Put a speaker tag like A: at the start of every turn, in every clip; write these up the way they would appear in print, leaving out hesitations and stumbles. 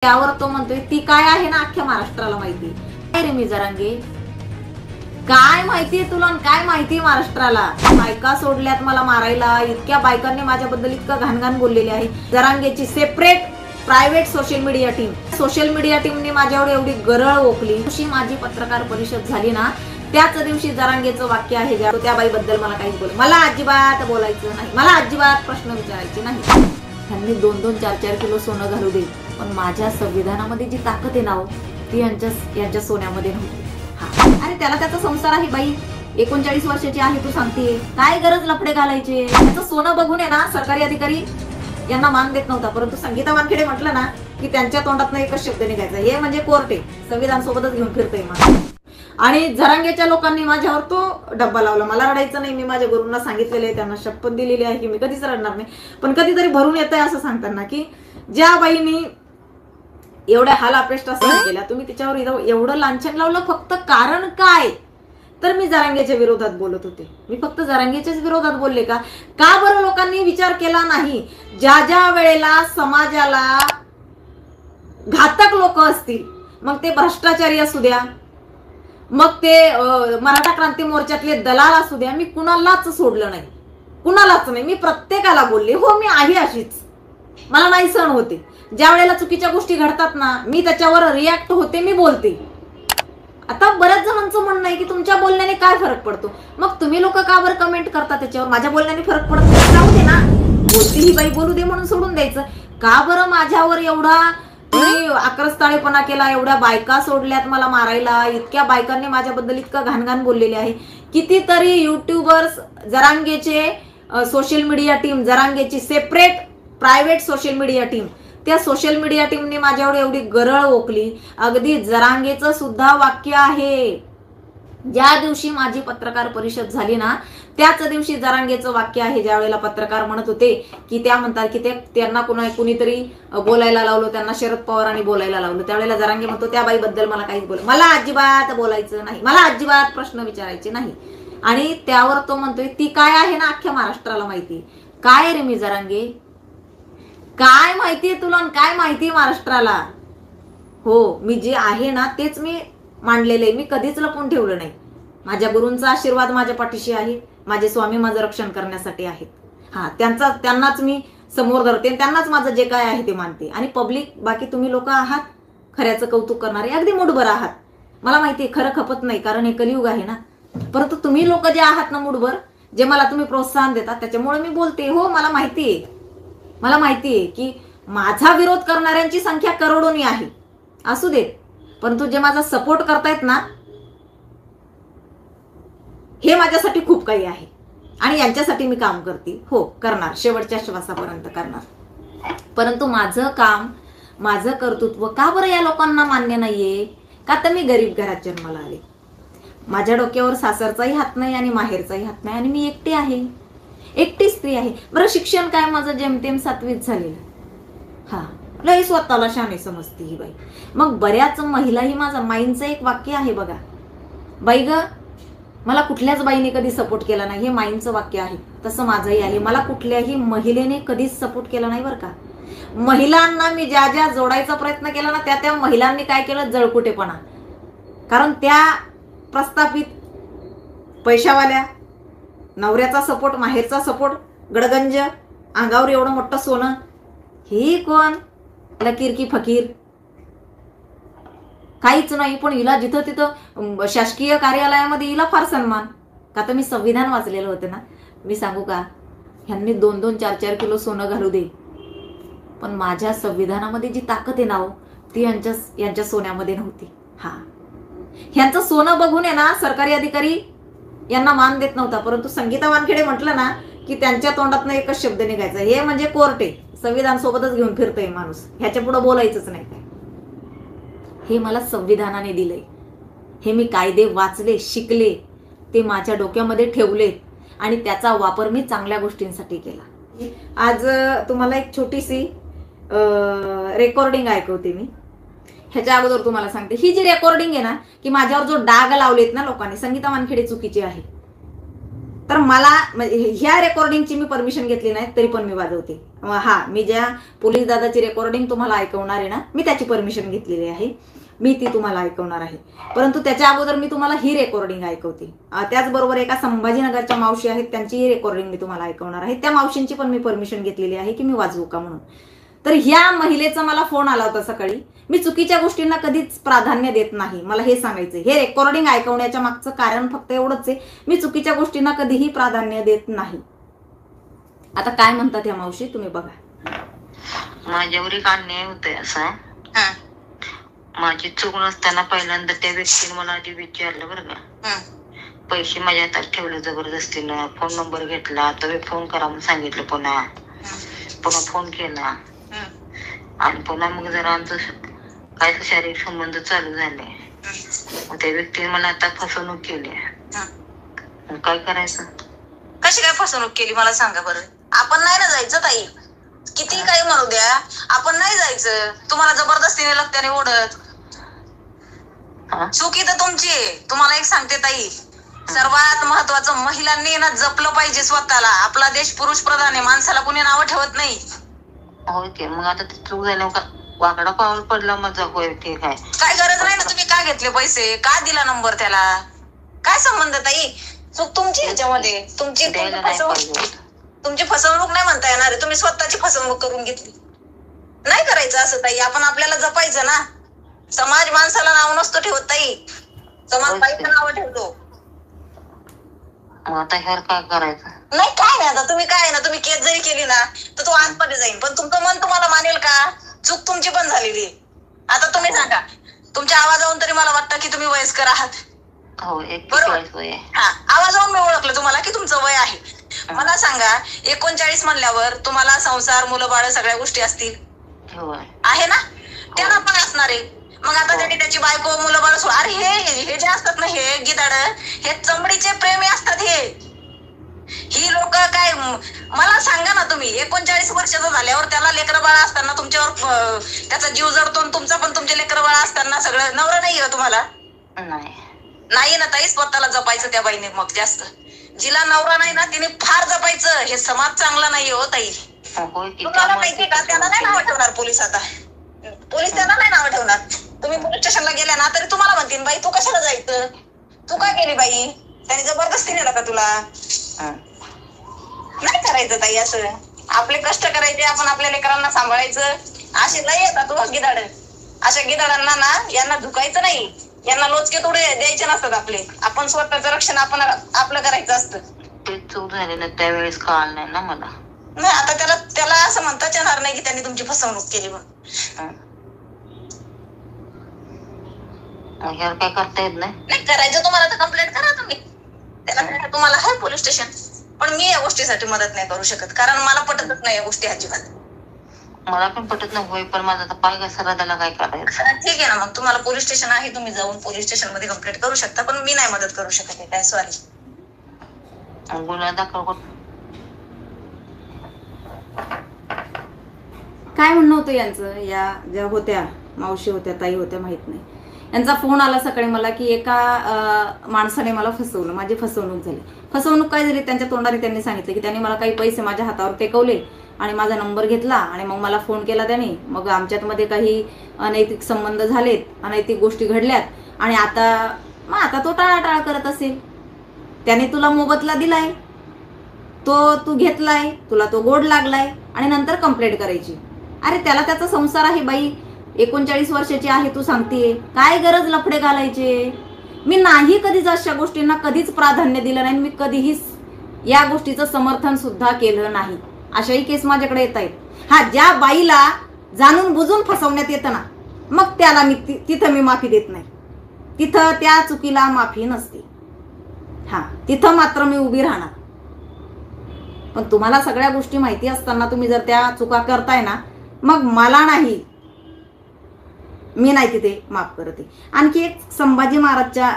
A: त्यावर तो म्हणतोय ती काय आहे ना अख्ख्या महाराष्ट्राला माहिती. काय रे मी जरांगे, काय माहितीये तुला, काय माहितीये महाराष्ट्राला. बायका सोडल्यात मला मारायला, इतक्या बायकांनी माझ्याबद्दल इतकं घाणघाण बोललेले आहे. जरांगेची सेपरेट प्रायव्हेट सोशल मीडिया टीमने माझ्यावर एवढी गरळ ओकली. दिवशी माझी पत्रकार परिषद झाली ना, त्याच दिवशी जरांगेचं वाक्य आहे त्या बाईबद्दल मला काहीच मला अजिबात बोलायचं नाही, मला अजिबात प्रश्न विचारायचे नाही. त्यांनी 2-2, 4-4 किलो सोनं घालू दे, पण माझ्या संविधानामध्ये जी ताकद आहे ना ती यांच्या सोन्यामध्ये नव्हती. अरे त्याला त्याचा संसार आहे बाई, 39 वर्षाची आहे, तू सांगते काय गरज लफडे घालायचे. त्याचं सोनं बघून आहे ना सरकारी अधिकारी यांना मान देत नव्हता, परंतु संगीता वानखेडे म्हटलं ना की त्यांच्या तोंडात एकच शब्द निघायचा, हे म्हणजे कोर्ट आहे, संविधान सोबतच घेऊन फिरतोय मला. आणि जरांगेच्या लोकांनी माझ्यावर तो डब्बा लावला. मला रडायचं नाही, मी माझ्या गुरूंना सांगितलेले आहे, त्यांना शपथ दिलेली आहे की मी कधीच रडणार नाही. पण कधीतरी भरून येत आहे असं सांगताना की ज्या बाईनी एवढ्या हाल अपेष्टा सहन केल्या, तुम्ही तिच्यावर एवढं लांछन लावलं फक्त कारण काय. तर मी जरांगेच्या विरोधात बोलत होते, मी फक्त जरांगेच्याच विरोधात बोलले का बरं लोकांनी विचार केला नाही. ज्या ज्या वेळेला समाजाला घातक लोक असतील, मग ते भ्रष्टाचारी असू द्या, मग ते मराठा क्रांती मोर्चातले दलाल असू द्या, मी कुणालाच सोडलं नाही, कुणालाच नाही. मी प्रत्येकाला बोलले, हो मी आहे अशीच, मला नाही सहन होते. ज्या वेळेला चुकीच्या गोष्टी घडतात ना, मी त्याच्यावर रिॲक्ट होते, मी बोलते. आता बऱ्याच जणांचं म्हणणं आहे की तुमच्या बोलण्याने काय फरक पडतो. मग तुम्ही लोक का बरं कमेंट करता त्याच्यावर, माझ्या बोलण्याने फरक पडत नाही, जाऊ दे ना, बोलती ही बाई बोलू दे म्हणून सोडून द्यायचं. का बरं माझ्यावर एवढा तुम्ही आक्रस्ताळेपणा केला, एवढ्या बायका सोडल्यात मला मारायला, इतक्या बायकांनी माझ्याबद्दल इतकं घाणघाण बोललेले आहे. कितीतरी युट्यूबर्स, जरांगेचे सोशल मीडिया टीम, जरांगेची separate private social media team, त्या सोशल मीडिया टीमने माझ्यावर एवढी गरळ ओकली. अगदी जरांगेचं सुद्धा वाक्य आहे, ज्या दिवशी माझी पत्रकार परिषद झाली ना त्याच दिवशी जरांगेचं वाक्य आहे. ज्या वेळेला पत्रकार म्हणत होते की त्या म्हणतात की त्यांना कुणीतरी बोलायला लावलं, त्यांना शरद पवारांनी बोलायला लावलं, त्यावेळेला जरांगे म्हणतो त्या बाईबद्दल मला काहीच मला अजिबात बोलायचं नाही, मला अजिबात प्रश्न विचारायचे नाही. आणि त्यावर तो म्हणतोय ती काय आहे ना अख्ख्या महाराष्ट्राला माहिती. काय रे मी जरांगे, काय माहितीये तुला, काय माहितीये महाराष्ट्राला. हो मी जे आहे ना तेच मी मांडलेले, मी कधीच लपून ठेवलं नाही. माझ्या गुरूंचा आशीर्वाद माझ्या पाठीशी आहे, माझे स्वामी माझं रक्षण करण्यासाठी आहेत. त्यांनाच मी समोर धरते, त्यांनाच माझं जे काय आहे ते मानते. आणि पब्लिक, बाकी तुम्ही लोक आहात खऱ्याचं कौतुक करणारे, अगदी मूडभर आहात. मला माहितीये खरं खपत नाही, कारण हे कलियुग आहे ना. परंतु तुम्ही लोक जे आहात ना मूडभर, जे मला तुम्ही प्रोत्साहन देतात, त्याच्यामुळे मी बोलते. हो मला माहितीये की माझा विरोध करणाऱ्यांची संख्या करोडोनी आहे, असू देत, परंतु जे माझा सपोर्ट करतायत ना हे माझ्यासाठी खूप काही आहे आणि यांच्यासाठी मी काम करते. हो करणार, शेवटच्या श्वासापर्यंत करणार. परंतु माझं काम, माझं कर्तृत्व का बरं या लोकांना मान्य नाहीये. का तर मी गरीब घरात जन्माला आले, माझ्या डोक्यावर सासरचाही हात नाही आणि माहेरचाही हात नाही, आणि मी एकटी आहे, एकटी स्त्री आहे. बरं शिक्षण काय माझं जेमतेम 7वीच झालेलं. हा लई स्वतःला शाने समजते ही बाई. मग बऱ्याच महिलाही, माझा माईंचं एक वाक्य आहे बघा, बाई ग मला कुठल्याच बाईने कधी सपोर्ट केला नाही, हे माईंचं वाक्य आहे. तसं माझंही आहे, मला कुठल्याही महिलेने कधीच सपोर्ट केला नाही बरं का. महिलांना मी ज्या ज्या जोडायचा प्रयत्न केला ना त्या महिलांनी काय केलं, जळकुटेपणा. कारण त्या प्रस्थापित, पैशावाल्या, नवऱ्याचा सपोर्ट, माहेरचा सपोर्ट, गडगंज, अंगावर एवढं मोठं सोनं, ही कोण लकीर की फकीर, काहीच नाही. पण हिला जिथं तिथं शासकीय कार्यालयामध्ये हिला फार सन्मान. का तर मी संविधान वाचलेलं होतं ना. मी सांगू का, ह्यांनी 2-2, 4-4 किलो सोनं घालू दे, पण माझ्या संविधानामध्ये जी ताकद आहे ना ती यांच्या सोन्यामध्ये नव्हती. हा ह्यांचं सोनं बघून आहे ना सरकारी अधिकारी यांना मान देत नव्हता, परंतु संगीता वानखेडे म्हटलं ना की त्यांच्या तोंडात एकच शब्द निघायचा, हे म्हणजे कोर्ट आहे, संविधान सोबतच घेऊन फिरतोय माणूस, ह्याच्या पुढे बोलायचंच नाही. हे मला संविधानाने दिलंय, हे मी कायदे वाचले, शिकले, ते माझ्या डोक्यामध्ये ठेवले आणि त्याचा वापर मी चांगल्या गोष्टींसाठी केला. आज तुम्हाला एक छोटीशी रेकॉर्डिंग ऐकवते मी. ह्याच्या अगोदर तुम्हाला सांगते, ही जी रेकॉर्डिंग आहे ना की माझ्यावर जो डाग लावलेत ना लोकांनी, संगीता वानखेडे चुकीची आहे, तर मला ह्या रेकॉर्डिंगची मी परमिशन घेतली नाही तरी पण मी वाजवते. हा, मी ज्या पोलीस दादाची रेकॉर्डिंग तुम्हाला ऐकवणार आहे ना, मी त्याची परमिशन घेतलेली आहे, मी ती तुम्हाला ऐकवणार आहे. परंतु त्याच्या अगोदर मी तुम्हाला ही रेकॉर्डिंग ऐकवते. त्याचबरोबर एका संभाजीनगरच्या मावशी आहेत, त्यांची रेकॉर्डिंग मी तुम्हाला ऐकवणार आहे. त्या मावशींची पण मी परमिशन घेतलेली आहे की मी वाजवू का म्हणून. तर ह्या महिलेचा मला फोन आला होता सकाळी. मी चुकीच्या गोष्टींना कधीच प्राधान्य देत नाही, मला हे सांगायचं. हे रेकॉर्डिंग ऐकवण्याच्या मागचं कारण फक्त एवढंच आहे, मी चुकीच्या गोष्टींना कधीही प्राधान्य देत नाही. आता काय म्हणतात ह्या मावशी, तुम्ही बघा.
B: माझ्यावर एक अन्याय होतोय असा. माझी चूक नसताना पहिल्यांदा त्या व्यक्तीने मला आधी विचारलं बरं का, पैसे माझ्या हातात ठेवले जबरदस्तीनं, फोन नंबर घेतला, तुम्ही फोन करा म्हणून सांगितलं, पुन्हा फोन केला, आणि पुन्हा मग जरा आमचं काय शारीरिक संबंध चालू झाले. मग त्या व्यक्तीने मला आता फसवणूक केली. मग काय करायचं?
C: कशी काय फसवणूक केली मला सांगा बरं. आपण नाही ना जायचं ताई, किती काही म्हणू द्या, आपण नाही जायचं. तुम्हाला जबरदस्तीने लगत्याने ओढत. चुकी तर तुमची आहे. तुम्हाला एक सांगते ताई, सर्वात महत्वाचं महिलांनी ना जपलं पाहिजे स्वतःला. आपला देश पुरुष प्रधान आहे, माणसाला कुणी नावं ठेवत नाही.
B: होय की, मग आता ते चूक झाल्यावर वाकडा पाऊल पडला माझा. होय ठीक आहे,
C: काय गरज नाही ना. तुम्ही का घेतले पैसे, का दिला नंबर त्याला, काय संबंध ताई? चूक तुमची ह्याच्यामध्ये. तुमची फसवणूक नाही म्हणता येणार आहे. तुम्ही स्वतःची फसवणूक करून घेतली. नाही करायचं असं ताई. आपण आपल्याला जपायचं ना. समाज माणसाला नाव नसतो ठेवत ताई, समाज बाईचं नाव ठेवतो.
B: मग आता ह्यावर काय करायचं?
C: नाही काय नाही. आता तुम्ही काय ना, तुम्ही केस जरी केली ना तर तो आतमध्ये जाईल, पण तुमचं मन तुम्हाला मानेल का? चूक तुमची पण झालेली. आता तुम्ही सांगा, तुमच्या आवाजावरून तरी मला वाटतं की तुम्ही वयस्कर आहात.
B: हो,
C: बरोबर. हा, आवाजावरून मी ओळखलं तुम्हाला की तुमचं वय आहे. मला सांगा, 39 म्हणल्यावर तुम्हाला संसार, मुलं बाळ सगळ्या गोष्टी असतील, आहे ना? त्यांना पण असणार आहे. मग आता त्यांनी त्याची बायको, मुलं बाळ, अरे हे जे असतात ना, हे गिदाड, हे चमडीचे प्रेमी असतात. ही लोक काय, मला सांगा ना तुम्ही, 39 वर्षाचा झाल्यावर त्याला लेकरं बाळ असताना तुमच्यावर त्याचा जीव जडतो, तुमचा पण तुमचे लेकरं बाळ असताना सगळं नवरा नाही आहे तुम्हाला? नाही ना ताई, स्वतःला जपायचं त्या बाईने. मग जास्त जिला नवरा नाही ना तिने फार जपायचं. हे समाज चांगला नाही हो ताई. तुम्हाला माहिती का, त्याला नाही नाव ठेवणार पोलीस. आता पोलीस त्याला नाही नाव ठेवणार. तुम्ही पोलीस स्टेशनला गेल्या ना तरी तुम्हाला म्हणतील, बाई तू कशाला जायचं, तू काय केली बाई, त्याने जबरदस्ती नेला का तुला? नाही करायचं ताई असं. आपले कष्ट करायचे, आपण आपल्या लेकरांना सांभाळायचं. असे लय येतात हो गिदाड. अशा गिदाडांना ना, यांना झुकायचं नाही, यांना लोचके थोडे द्यायचे नसतात. आपण स्वतःचं रक्षण आपण आपलं करायचं असतं.
B: ते चूक झालेलं त्यावेळेस कळलं नाही ना मला.
C: नाही, आता त्याला असं म्हणताच येणार नाही की त्यांनी तुमची फसवणूक केली म्हणून.
B: ह्यावर काय करता येत नाही.
C: नाही करायचं तुम्हाला तर कंप्लेंट करा तुम्ही. त्याला तुम्हाला आहे पोलीस स्टेशन. पण मी या गोष्टीसाठी मदत नाही करू शकत, कारण मला पटतच नाही या गोष्टी अजिबात.
B: मला पण पटत नाही. होय, पण माझा पाय घसरला, त्याला काय करायचं?
C: ठीक आहे ना, मग तुम्हाला पोलीस स्टेशन आहे, तुम्ही जाऊन पोलीस स्टेशन मध्ये कंप्लेंट करू शकता, पण मी नाही मदत करू शकत. काय सॉरी.
B: गुन्हा दाखल कर.
A: काय म्हणणं होतं यांचं? या ज्या होत्या मावशी होत्या, ताई होत्या, माहित नाही, यांचा फोन आला सकाळी मला की एका माणसाने मला फसवलं, माझी फसवणूक झाली. फसवणूक काय झाली? त्यांच्या तोंडाने त्यांनी सांगितलं की त्यांनी मला काही पैसे माझ्या हातावर टेकवले आणि माझा नंबर घेतला आणि मग मला फोन केला त्यांनी. मग आमच्यामध्ये काही अनैतिक संबंध झालेत, अनैतिक गोष्टी घडल्यात आणि आता तो टाळाटाळ करत असेल. त्याने तुला मोबदला दिलाय, तो तू घेतलाय, तुला तो गोड लागलाय आणि नंतर कंप्लेंट करायची. अरे त्याला त्याचा संसार आहे बाई, 39 वर्षाची आहे तू सांगते, काय गरज लफडे घालायचे? मी नाही कधीच अशा गोष्टींना कधीच प्राधान्य दिलं नाही. मी कधीही या गोष्टीचं समर्थन सुद्धा केलं नाही. अशाही केस माझ्याकडे येत आहेत. हा, ज्या बाईला जाणून बुजून फसवण्यात येतं ना, मग त्याला तिथं मी माफी देत नाही. तिथं त्या चुकीला माफी नसते. हा, तिथं मात्र मी उभी राहणार. पण तुम्हाला सगळ्या गोष्टी माहिती असताना तुम्ही जर त्या चुका करताय ना, मग मला नाही, मी नाही तिथे माफ करते. आणखी एक संभाजीनगरच्या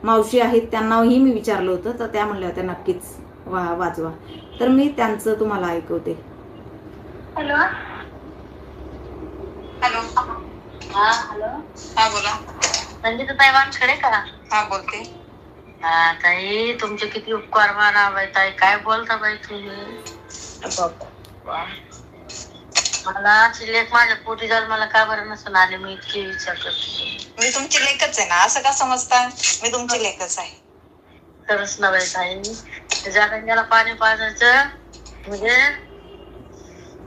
A: मावशी आहेत, त्यांनाही मी विचारलं होतं, तर त्या म्हणल्या होत्या नक्कीच वाचवा. तर मी त्यांचं तुम्हाला ऐकवते.
C: Hello hello. हा हॅलो. हा बोला.
B: संगीता ताई वानखेडे का?
C: हा बोलते.
B: ताई तुमचे किती उपकार माना बाई ताई, काय बोलता बाई तुम्ही. मला लेख माझ्या पोटी जाऊन मला का बरं नसून आले, मी इतके विचार करते.
C: मी तुमची लेखच आहे ना, असं का समजता, मी तुमची लेखच आहे.
B: खरंच ना बाई ताई, ज्या गंजाला पाणी पाजायचं म्हणजे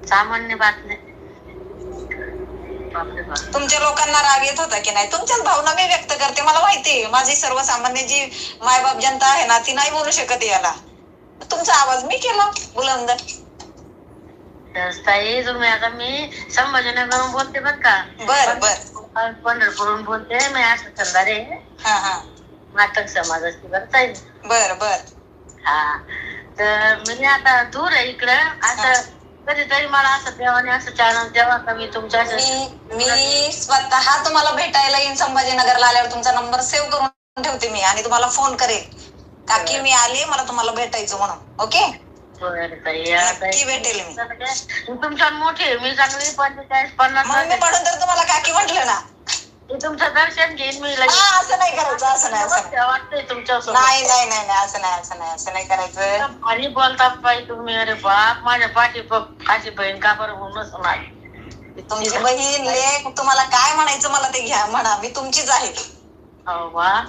B: सामान्य बात नाही.
C: तुमच्या लोकांना राग येत होता की नाही, तुमच्याच भावना मी व्यक्त करते. मला माहितीये माझी सर्वसामान्य जी मायबाप जनता आहे ना, ती नाही बोलू शकत याला. तुमचा आवाज मी केला बुलंद.
B: ताई तुम्ही आता मी संभाजीनगरून बोलते बर का.
C: बर
B: पंढरपूरून बोलते मी. असं सरदारे नाटक समाजाची बरं ताई.
C: बर
B: हा, तर म्हणजे आता दूर आहे इकडं. असं कधीतरी मला असं देवाने असं चॅनल द्यावा का मी तुमच्या.
C: मी स्वतः तुम्हाला भेटायला येईन संभाजीनगरला आल्यावर. तुमचा नंबर सेव्ह करून ठेवते मी आणि तुम्हाला फोन करेल काकी मी आले, मला तुम्हाला भेटायचं म्हणून. ओके नक्की भेटेल मी.
B: तुमच्या मोठे मी चांगली 45-50
C: मी म्हणून तर तुम्हाला काकी म्हटलं ना.
B: तुमचं दर्शन घेईन मी.
C: असं नाही करायचं, असं नाही
B: वाटतंय तुमच्या.
C: नाही असं नाही करायचं.
B: आणि बोलता बाई तुम्ही. अरे बाप, माझ्या पाठी बहीण का बरं होऊनच नाही.
C: तुमची बहीण लेक तुम्हाला काय म्हणायचं मला ते घ्या, म्हणा. मी तुमचीच आहे.
B: वा,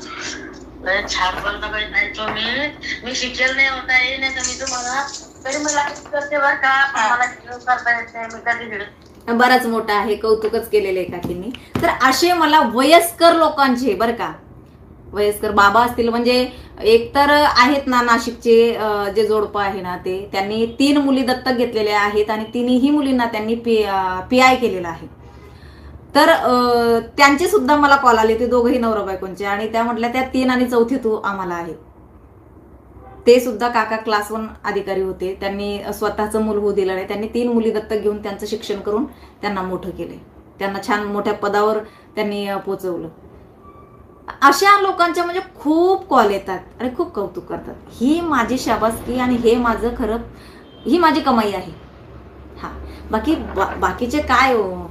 B: छान बोलता बाई ताई तुम्ही. मी शिकेल नाही होता येईल नाही तर मी तुम्हाला तरी मला करते बरं का. मला करता येत नाही, मी कधी
A: बराच मोठा आहे, कौतुकच केलेलं आहे काकींनी. तर असे मला वयस्कर लोकांचे बरं का, वयस्कर बाबा असतील म्हणजे एक तर आहेत ना नाशिकचे जे जोडपं आहे ना, ते त्यांनी 3 मुली दत्तक घेतलेल्या आहेत आणि तिन्ही मुलींना त्यांनी PI केलेलं आहे. तर त्यांचे सुद्धा मला कॉल आले, ते दोघंही नवरा बायकोंचे, आणि त्या म्हटल्या त्या 3 आणि 4थी तू आम्हाला आहे. ते सुद्धा काका क्लास 1 अधिकारी होते. त्यांनी स्वतःचं मूल होऊ दिलं नाही. त्यांनी 3 मुली दत्तक घेऊन त्यांचं शिक्षण करून त्यांना मोठं केले. त्यांना छान मोठ्या पदावर त्यांनी पोचवलं. अशा लोकांच्या म्हणजे खूप कॉल येतात आणि खूप कौतुक करतात. ही माझी शाबासकी आणि हे माझं खरं, ही माझी कमाई आहे. हा, बाकीचे काय हो.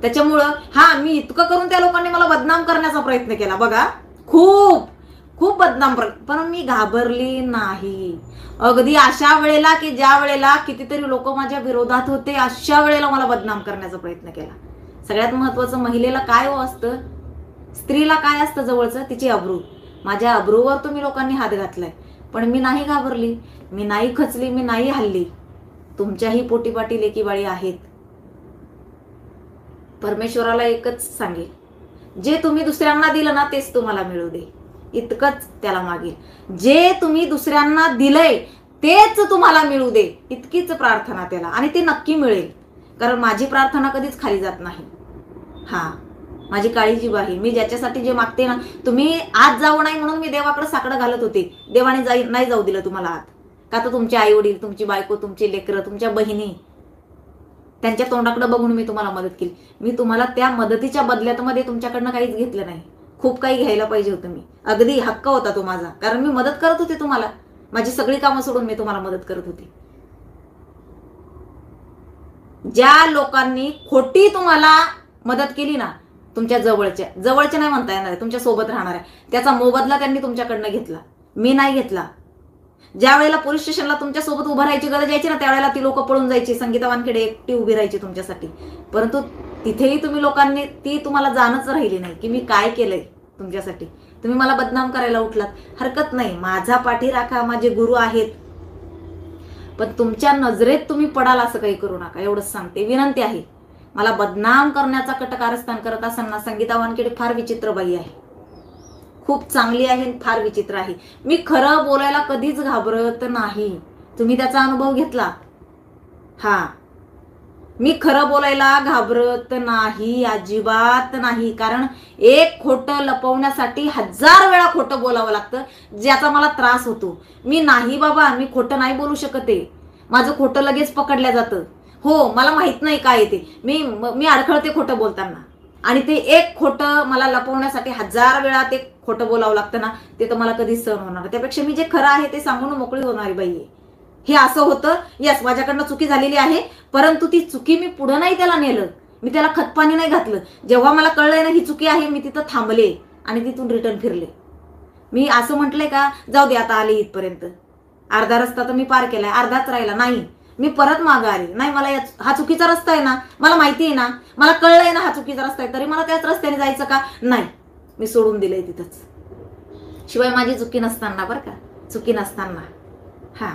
A: त्याच्यामुळं मी इतकं करून त्या लोकांनी मला बदनाम करण्याचा प्रयत्न केला बघा, खूप बदनाम, पण मी घाबरली नाही. अगदी अशा वेळेला की ज्या वेळेला कितीतरी लोक माझ्या विरोधात होते, अशा वेळेला मला बदनाम करण्याचा प्रयत्न केला. सगळ्यात महत्वाचं, महिलेला काय असतं, स्त्रीला काय असतं जवळचं, तिची अब्रू. माझ्या अब्रूवर तुम्ही लोकांनी हात घातलाय, पण मी नाही घाबरली, मी नाही खचली, मी नाही हल्ली. तुमच्याही पोटीपाटी लेकीबाळी आहेत. परमेश्वराला एकच सांगेल, जे तुम्ही दुसऱ्यांना दिलं ना तेच तुम्हाला मिळू दे, इतकंच त्याला मागेल. जे तुम्ही दुसऱ्यांना दिलंय तेच तुम्हाला मिळू दे, इतकीच प्रार्थना त्याला, आणि ते नक्की मिळेल. कारण माझी प्रार्थना कधीच खाली जात नाही. माझी काळीजी आहे. मी ज्याच्यासाठी जे मागते ना, तुम्ही आज जाऊ नाही म्हणून मी देवाकडे साकडं घालत होते. देवाने नाही जाऊ दिलं तुम्हाला आत, का तर तुमचे आई वडील, तुमची बायको, तुमची लेकरं, तुमच्या बहिणी, त्यांच्या तोंडाकडे बघून मी तुम्हाला मदत केली. मी तुम्हाला त्या मदतीच्या बदल्यात मध्ये तुमच्याकडनं काहीच घेतलं नाही. खूप काही घ्यायला पाहिजे होतं मी, अगदी हक्क होता तो माझा, कारण मी मदत करत होते तुम्हाला. माझी सगळी कामं सोडून मी तुम्हाला मदत करत होते. ज्या लोकांनी खोटी तुम्हाला मदत केली ना, तुमच्या जवळच्या नाही म्हणता येणार, तुमच्या सोबत राहणार आहे, त्याचा मोबदला त्यांनी तुमच्याकडनं घेतला, मी नाही घेतला. ज्या वेळेला पोलीस स्टेशनला तुमच्या सोबत उभं राहायची गरज यायची ना, त्यावेळेला ती लोक पळून जायची. संगीता वानखेडे एकटी उभी राहायची तुमच्यासाठी, परंतु तिथेही तुम्ही लोकांनी, ती तुम्हाला जाणच राहिली नाही की मी काय केलंय तुमच्यासाठी. तुम्ही मला बदनाम करायला उठलात, हरकत नाही, माझा पाठी राखा, माझे गुरु आहेत, पण तुमच्या नजरेत तुम्ही पडाल असं काही करू नका, एवढंच सांगते, विनंती आहे. मला बदनाम करण्याचा कटकारस्थान करत असताना संगीता वानखेडे फार विचित्र बाई आहे, खूप चांगली आहे, फार विचित्र आहे. मी खरं बोलायला कधीच घाबरत नाही. तुम्ही त्याचा अनुभव घेतला. मी खरं बोलायला घाबरत नाही, अजिबात नाही. कारण एक खोटं लपवण्यासाठी 1000 वेळा खोटं बोलावं लागतं, ज्याचा मला त्रास होतो. मी नाही बाबा, मी खोटं नाही बोलू शकते, माझं खोटं लगेच पकडलं जातं. हो, मला माहित नाही काय ते, मी अडखळते खोटं बोलताना, आणि ते एक खोटं मला लपवण्यासाठी 1000 वेळा ते खोटं बोलावं लागतं ना, ते तर मला कधीच सहन होणार. त्यापेक्षा मी जे खरं आहे ते सांगून मोकळी होणारी बाई आहे. हे असं होतं, यस माझ्याकडनं चुकी झालेली आहे, परंतु ती चुकी मी पुढे नाही त्याला नेलं, मी त्याला खतपाणी नाही घातलं. जेव्हा मला कळलंय ना ही चुकी आहे, मी तिथं थांबले आणि तिथून रिटर्न फिरले. मी असं म्हटलंय का जाऊ दे आता आले इथपर्यंत, अर्धा रस्ता तर मी पार केलाय, अर्धाच राहिला, नाही मी परत मागं आली, नाही मला हा चुकीचा रस्ता आहे ना, मला माहिती आहे ना, मला कळलंय ना हा चुकीचा रस्ता आहे, तरी मला त्याच रस्त्याने जायचं का, नाही मी सोडून दिलंय तिथंच. शिवाय माझी चुकी नसताना, बरं का, चुकी नसताना. हा,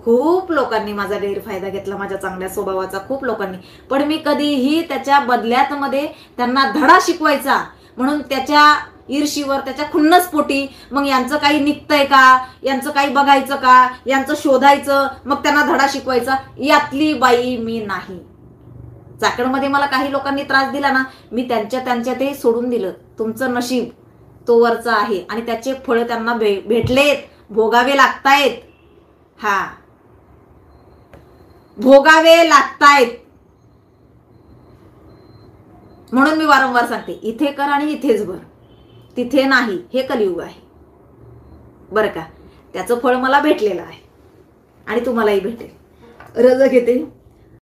A: खूप लोकांनी माझा गैरफायदा घेतला, माझ्या चांगल्या स्वभावाचा, खूप लोकांनी. पण मी कधीही त्याच्या बदल्यात मध्ये त्यांना धडा शिकवायचा म्हणून त्याच्या ईर्षीवर, त्याच्या खुन्नसपोटी मग यांचं काही निघतंय का, यांचं काही बघायचं का, यांचं शोधायचं, मग त्यांना धडा शिकवायचा, यातली बाई मी नाही. चाकणमध्ये मला काही लोकांनी त्रास दिला ना, मी त्यांच्या ते सोडून दिलं. तुमचं नशीब तो वरचा आहे आणि त्याचे फळ त्यांना भेटलेत, भोगावे लागतायत. हा, भोगावे लागतायत. म्हणून मी वारंवार सांगते, इथे कर आणि इथेच भर, तिथे नाही. हे कलियुग आहे, बरं का. त्याचं फळ मला भेटलेलं आहे आणि तुम्हालाही भेटेल. रजा घेते.